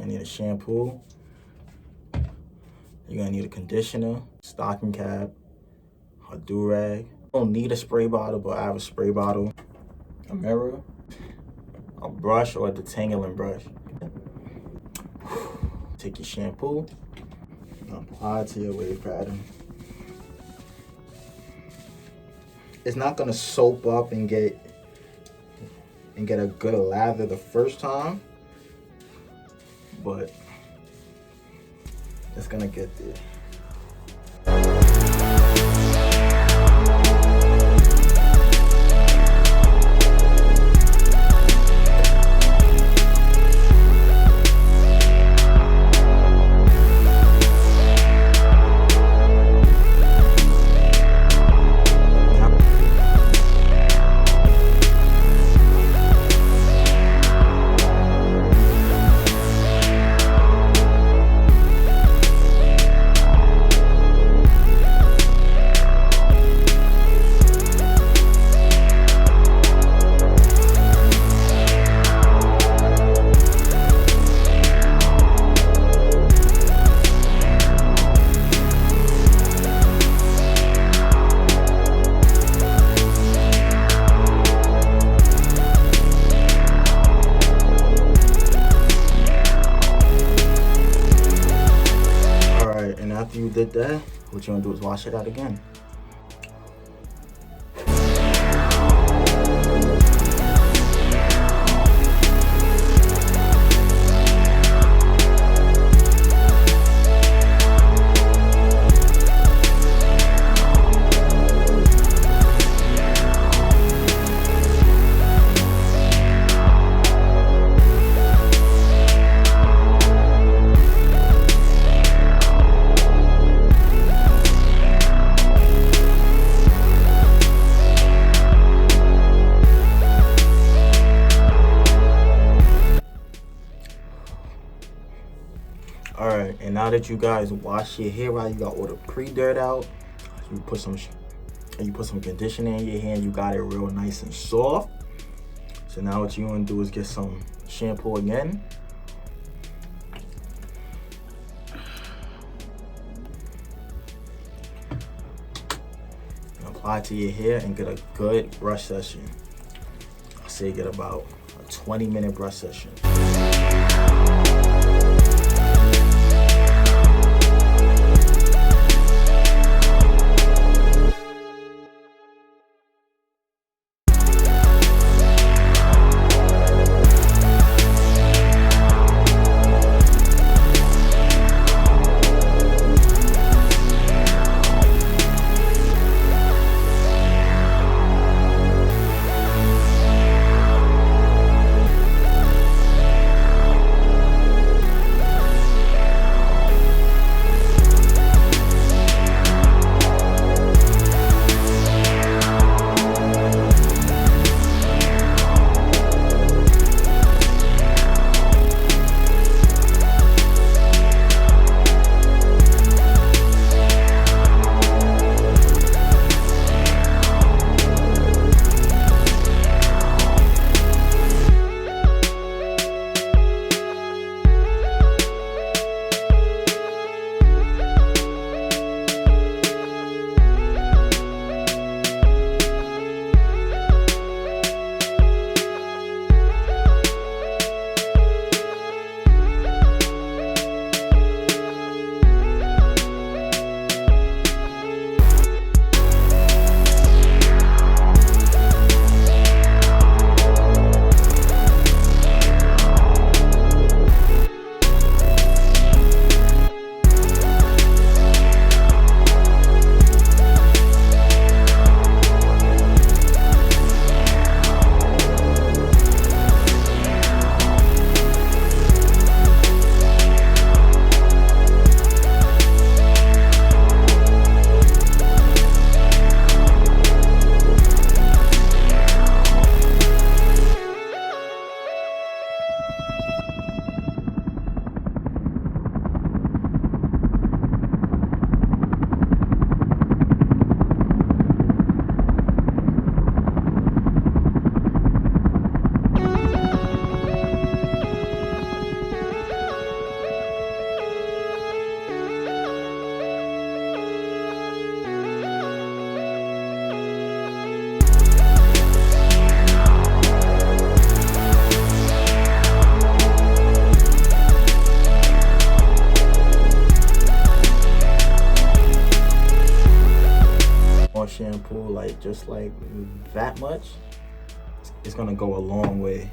I need a shampoo. You're gonna need a conditioner, stocking cap, a do-rag. Don't need a spray bottle, but I have a spray bottle, a mirror, a brush or a detangling brush. Take your shampoo and apply it to your wave pattern. It's not gonna soap up and get a good lather the first time, but it's gonna get there. After you did that, what you're gonna do is wash it out again. Alright, and now that you guys wash your hair out, you got all the pre-dirt out, you put some conditioner in your hair and you got it real nice and soft. So now what you want to do is get some shampoo again. And apply it to your hair and get a good brush session. I say get about a 20-minute brush session. like that much, it's gonna go a long way.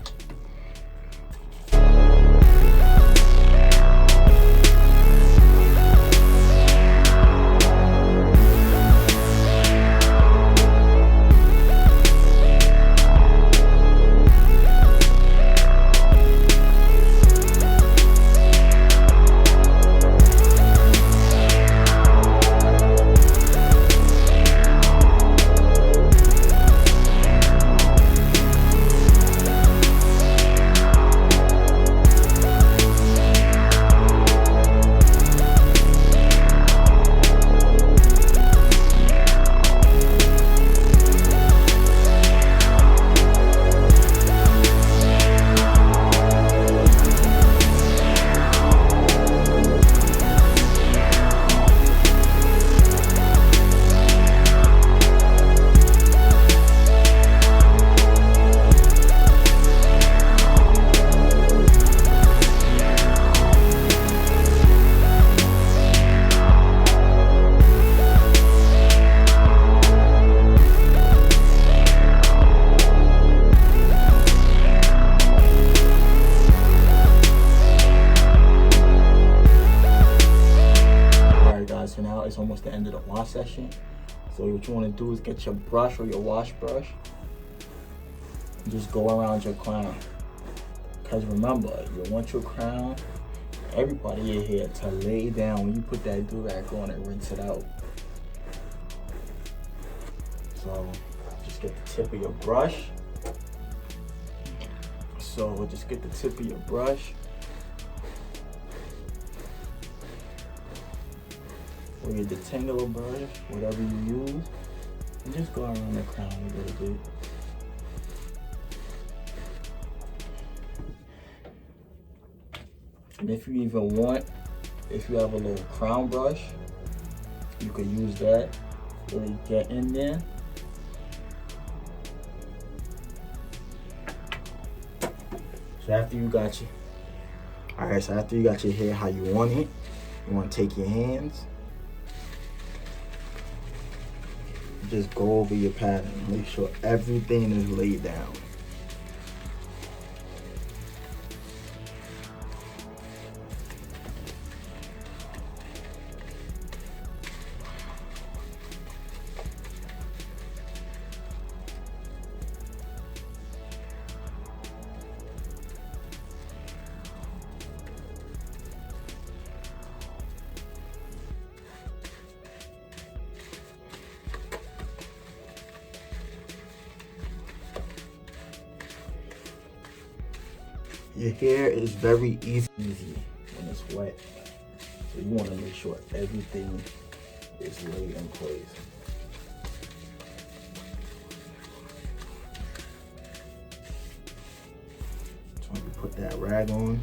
So now it's almost the end of the wash session. So what you want to do is get your brush or your wash brush and just go around your crown. Because remember, you want your crown, every part of your hair to lay down when you put that do-rag on and rinse it out. So just get the tip of your brush. So just get the tip of your brush. Or your detangler brush, whatever you use, and just go around the crown a little bit. And if you even want, if you have a little crown brush, you could use that. Really get in there. So after you got your, alright, so after you got your hair how you want it, you want to take your hands, just go over your pattern. Make sure everything is laid down. Your hair is very easy when it's wet. So you want to make sure everything is laid in place. So when you put that rag on,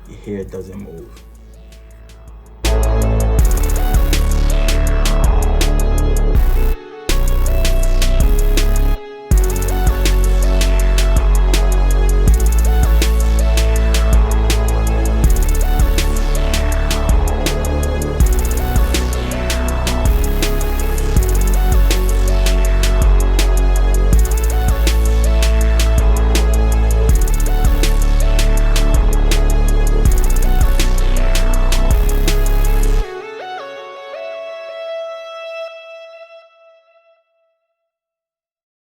your hair doesn't move.